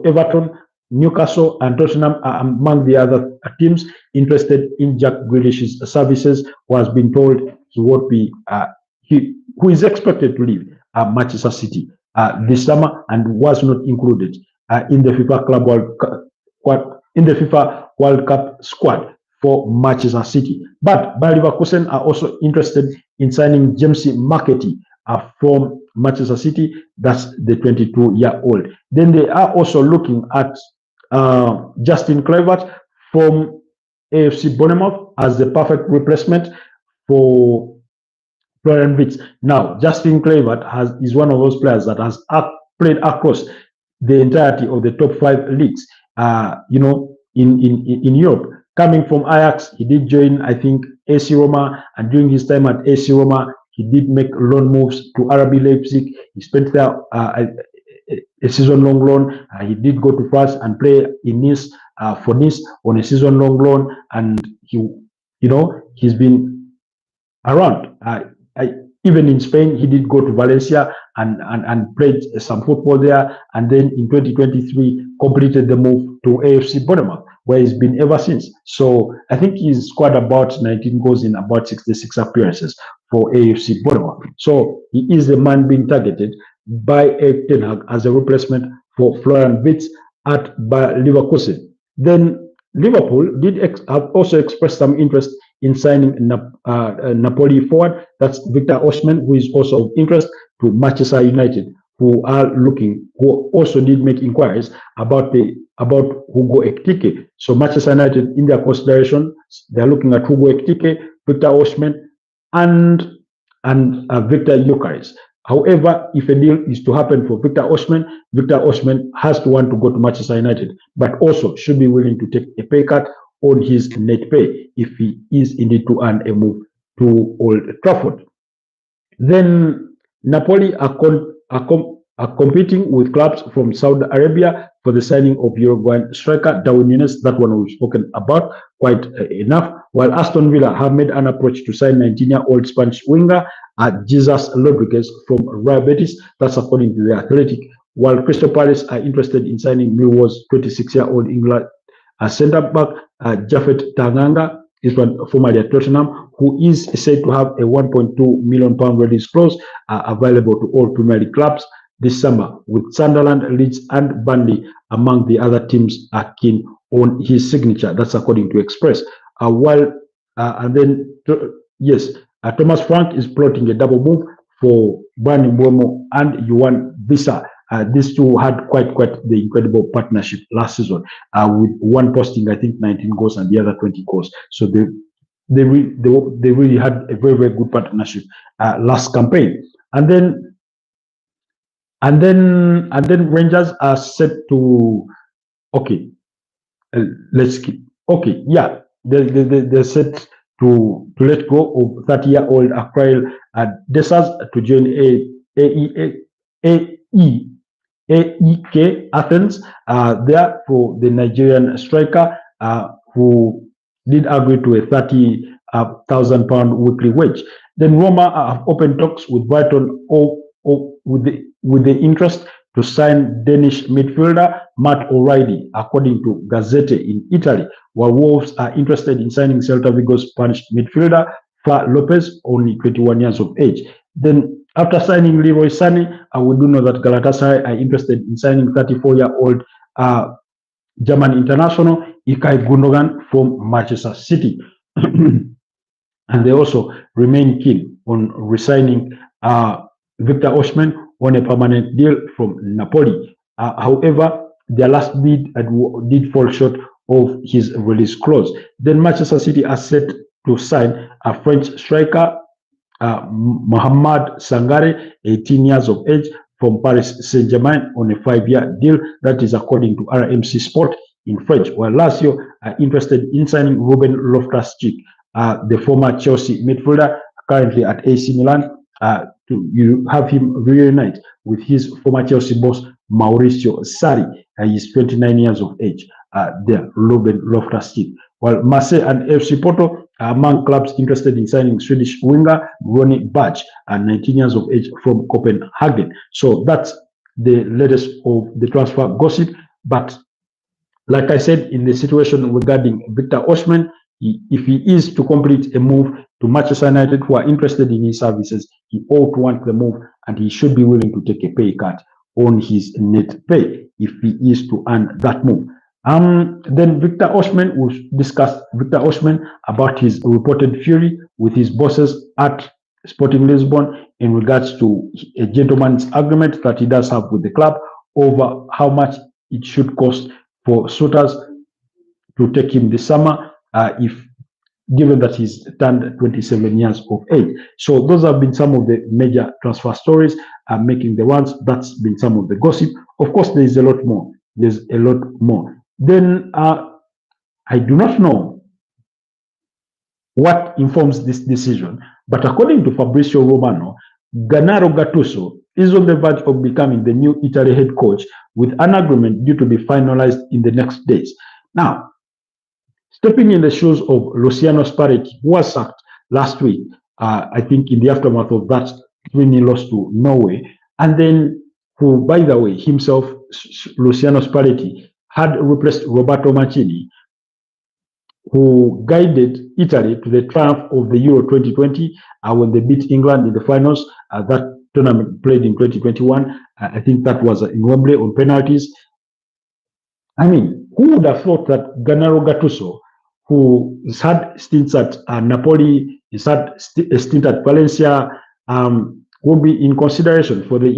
Everton, Newcastle and Tottenham are among the other teams interested in Jack Grealish's services, who has been told who is expected to leave Manchester City this summer and was not included in the FIFA World Cup squad for Manchester City. But Bayer Leverkusen are also interested in signing James McAtee from Manchester City. That's the 22-year-old. Then they are also looking at Justin Kluivert from AFC Bournemouth as the perfect replacement for Florian Wirtz. Now, Justin Kluivert is one of those players that has played across the entirety of the top 5 leagues, in Europe. Coming from Ajax, he did join, I think, AC Roma, and during his time at AC Roma, he did make loan moves to RB Leipzig. He spent there a season-long loan. He did go to France and play in Nice for Nice on a season-long loan, and he's been around. Even in Spain, he did go to Valencia and played some football there, and then in 2023 completed the move to AFC Bournemouth, where he's been ever since. So I think he's scored about 19 goals in about 66 appearances for AFC Bournemouth. So he is the man being targeted by Erik ten Hag as a replacement for Florian Wirtz at Bayer Leverkusen. Then Liverpool have also expressed some interest in signing Napoli forward. That's Victor Osimhen, who is also of interest to Manchester United, who also did make inquiries about Hugo Ekitike. So Manchester United, in their consideration, they're looking at Hugo Ekitike, Victor Osimhen, and Victor Gyökeres. However, if a deal is to happen for Victor Osimhen has to want to go to Manchester United, but also should be willing to take a pay cut on his net pay if he is indeed to earn a move to Old Trafford. Then Napoli are competing with clubs from Saudi Arabia for the signing of Uruguayan striker Darwin Núñez. That one we've spoken about quite enough. While Aston Villa have made an approach to sign 19-year-old Spanish winger Jesus Rodriguez from Real Betis. That's according to the Athletic. While Crystal Palace are interested in signing Millwall's 26-year-old England centre-back Japhet Tanganga, is formerly at Tottenham, who is said to have a £1.2 million release clause available to all Premier League clubs this summer, with Sunderland, Leeds, and Burnley among the other teams are keen on his signature. That's according to Express. Thomas Frank is plotting a double move for Bryan Mbeumo and Yohan Wissa. These two had quite the incredible partnership last season, with one posting, I think, 19 goals and the other 20 goals. So they really had a very good partnership last campaign. And then Rangers are set to they're set to let go of 30-year-old Akrail Desas to join AEK Athens there for the Nigerian striker who did agree to a £30,000 weekly wage. Then Roma have opened talks with Brighton with the interest to sign Danish midfielder Matt O'Reilly, according to Gazzetta in Italy, while Wolves are interested in signing Celta Vigo's Spanish midfielder Fa Lopez, only 21 years of age. Then after signing Leroy Sané, we do know that Galatasaray are interested in signing 34-year-old German international Ilkay Gundogan from Manchester City. And they also remain keen on resigning Victor Osimhen on a permanent deal from Napoli. However, their last bid did fall short of his release clause. Then Manchester City are set to sign a French striker, Mohamed Sangare, 18 years of age, from Paris Saint-Germain on a 5-year deal. That is according to RMC Sport in French. While Lazio are interested in signing Ruben Loftus-Cheek, the former Chelsea midfielder, currently at AC Milan, to have him reunite with his former Chelsea boss Mauricio Sarri. He is 29 years of age. Ruben Loftus-Cheek. While Marseille and FC Porto are among clubs interested in signing Swedish winger Ronny Bach, 19 years of age, from Copenhagen. So that's the latest of the transfer gossip. But like I said, in the situation regarding Victor Osimhen, if he is to complete a move to Manchester United, who are interested in his services, he ought to want the move, and he should be willing to take a pay cut on his net pay if he is to earn that move. Then Victor Osimhen, will discuss Victor Osimhen about his reported fury with his bosses at Sporting Lisbon in regards to a gentleman's agreement that he does have with the club over how much it should cost for suitors to take him this summer, if given that he's turned 27 years of age. So those have been some of the major transfer stories making the rounds. That's been some of the gossip. Of course, there is a lot more. There's a lot more. Then I do not know what informs this decision, but according to Fabrizio Romano, Gennaro Gattuso is on the verge of becoming the new Italy head coach with an agreement due to be finalized in the next days. Now, stepping in the shoes of Luciano Spalletti, who was sacked last week, I think in the aftermath of that 3-0 loss to Norway, and then who, by the way, himself, Luciano Spalletti, had replaced Roberto Mancini, who guided Italy to the triumph of the Euro 2020 when they beat England in the finals. That tournament played in 2021. I think that was in Wembley on penalties. I mean, who would have thought that Gennaro Gattuso, who has had stints at Napoli, he's had a stint at Valencia, would be in consideration for the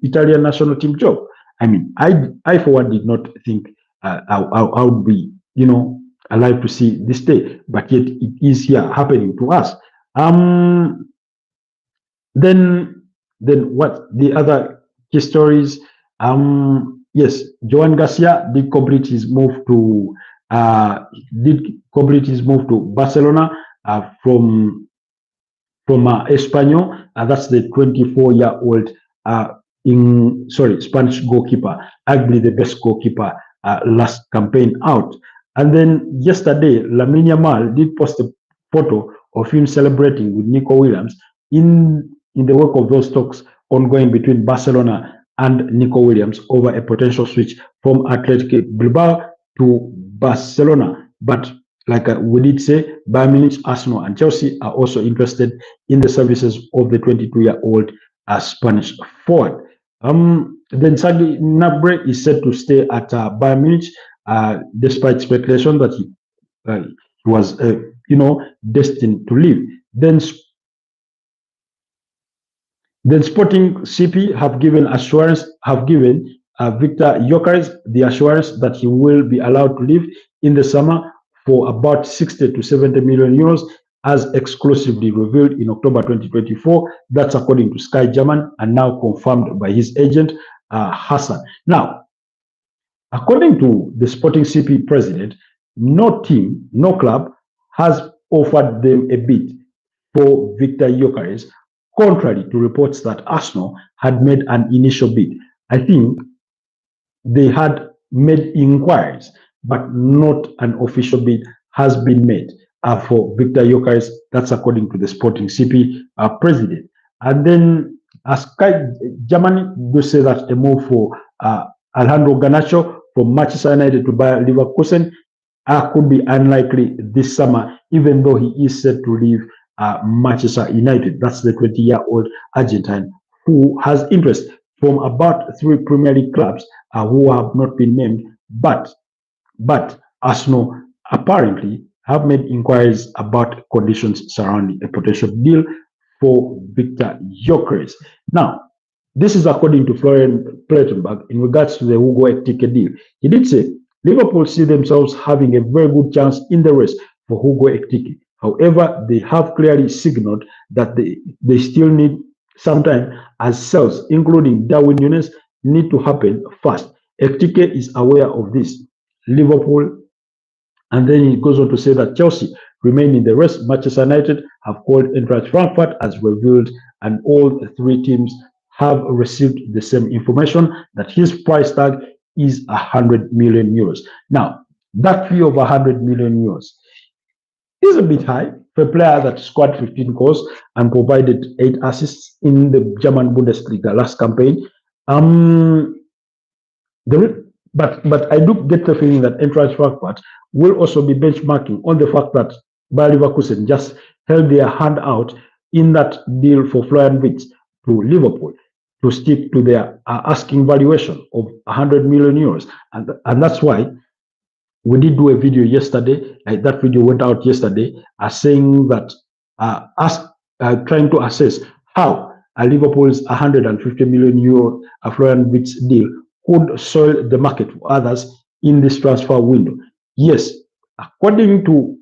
Italian national team job? I mean, I for one did not think I would be, alive to see this day, but yet it is here happening to us. Then what the other key stories? Yes, Joan Garcia did complete his move to Barcelona from Espanyol. That's the 24-year-old Spanish goalkeeper, arguably the best goalkeeper last campaign out. And then yesterday, Lamine Yamal did post a photo of him celebrating with Nico Williams in the wake of those talks ongoing between Barcelona and Nico Williams over a potential switch from Athletic Bilbao to Barcelona. But like we did say, Bayern Munich, Arsenal, and Chelsea are also interested in the services of the 22-year-old Spanish forward. Then Serge Gnabry is said to stay at Bayern Munich, despite speculation that he was, destined to leave. Then Sporting CP have given Victor Gyökeres the assurance that he will be allowed to leave in the summer for about 60 to 70 million euros, as exclusively revealed in October 2024. That's according to Sky German and now confirmed by his agent, Hassan. Now, according to the Sporting CP president, no team, no club has offered them a bid for Victor Gyökeres, contrary to reports that Arsenal had made an initial bid. I think they had made inquiries, but not an official bid has been made for Victor Gyökeres. That's according to the Sporting CP president. And then Sky Germany do say that a move for Alejandro Garnacho from Manchester United to Bayer Leverkusen could be unlikely this summer, even though he is set to leave Manchester United. That's the 20-year-old Argentine who has interest from about 3 Premier League clubs who have not been named, but Arsenal apparently have made inquiries about conditions surrounding a potential deal for Victor Gyökeres. Now, this is according to Florian Plettenberg in regards to the Hugo Ekitike deal. He did say Liverpool see themselves having a very good chance in the race for Hugo Ekitike. However, they have clearly signaled that they still need some time, as sales, including Darwin Núñez, need to happen fast. Ekitike is aware of this. Liverpool, and then he goes on to say that Chelsea remain in the race. Manchester United have called Eintracht Frankfurt as revealed, and all 3 teams have received the same information that his price tag is 100 million euros. Now, that fee of 100 million euros is a bit high for a player that scored 15 goals and provided 8 assists in the German Bundesliga last campaign. But I do get the feeling that Eintracht Frankfurt will also be benchmarking on the fact that Bayer Leverkusen just held their hand out in that deal for Florian Wirtz to Liverpool to stick to their asking valuation of 100 million euros. And that's why we did do a video yesterday. That video went out yesterday, saying that trying to assess how Liverpool's 150 million euro Florian Wirtz deal could soil the market for others in this transfer window. Yes, according to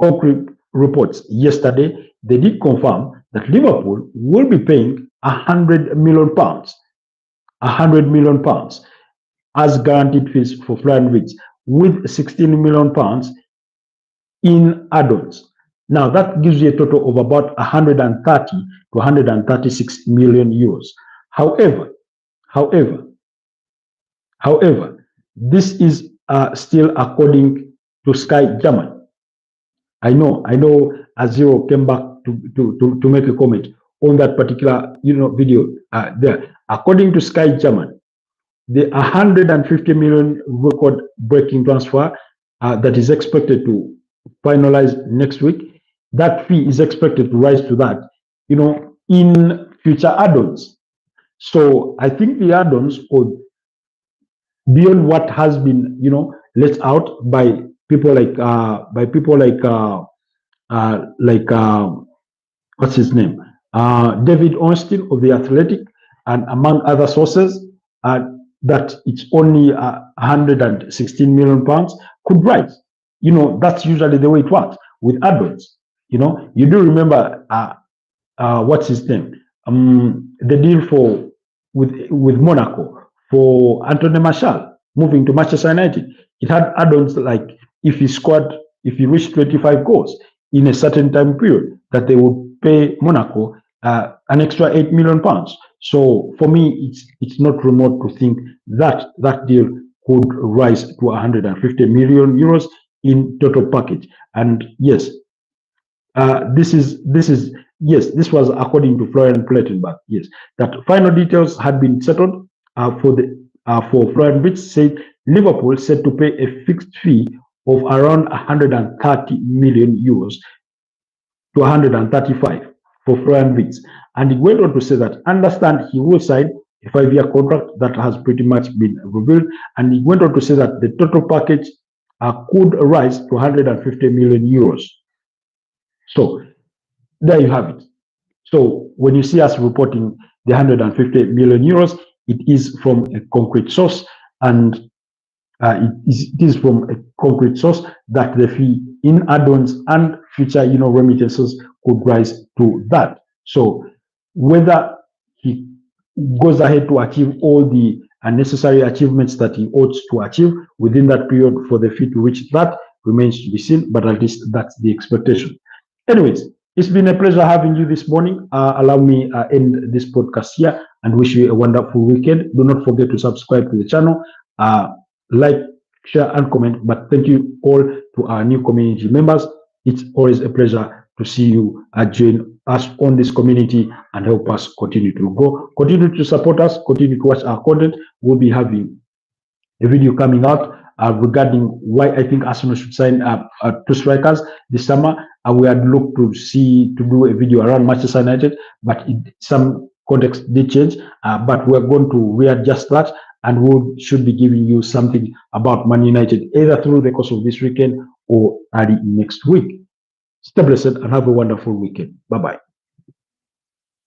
concrete reports yesterday, they did confirm that Liverpool will be paying 100 million pounds, 100 million pounds as guaranteed fees for Florian Wirtz, with 16 million pounds in add-ons. Now that gives you a total of about 130 to 136 million euros. However, this is still according to Sky Germany. I know Azero came back to make a comment on that particular video there. According to Sky Germany, the 150 million record-breaking transfer that is expected to finalize next week, that fee is expected to rise to that, in future add-ons. So I think the add-ons could, beyond what has been, let out by people like what's his name, David Ornstein of the Athletic, and among other sources, that it's only 116 million pounds could rise. That's usually the way it works with add-ons. You do remember what's his name, the deal with Monaco for Anthony Martial moving to Manchester United. It had add-ons like if he reached 25 goals in a certain time period, that they would pay Monaco an extra 8 million pounds. So for me, it's not remote to think that that deal could rise to 150 million euros in total package. And yes, this was according to Florian Plettenberg. Yes, that final details had been settled for Florian Wirtz. Said Liverpool said to pay a fixed fee of around 130 million euros to 135 for Florian Wirtz. And he went on to say that, understand, he will sign a 5-year contract that has pretty much been revealed. And he went on to say that the total package could rise to 150 million euros. So there you have it. So when you see us reporting the 150 million euros, it is from a concrete source, and it is from a concrete source that the fee in add-ons and future remittances could rise to that. So whether he goes ahead to achieve all the necessary achievements that he ought to achieve within that period for the fee to reach that remains to be seen, but at least that's the expectation. Anyways, it's been a pleasure having you this morning. Allow me end this podcast here and wish you a wonderful weekend. Do not forget to subscribe to the channel, like, share, and comment. But thank you all to our new community members. It's always a pleasure to see you join us on this community and help us continue to grow. Continue to support us, continue to watch our content. We'll be having a video coming out regarding why I think Arsenal should sign 2 strikers this summer. We had looked to do a video around Manchester United, but some context did change. But we're going to readjust that, and we should be giving you something about Man United either through the course of this weekend or early next week. Stay blessed and have a wonderful weekend. Bye-bye.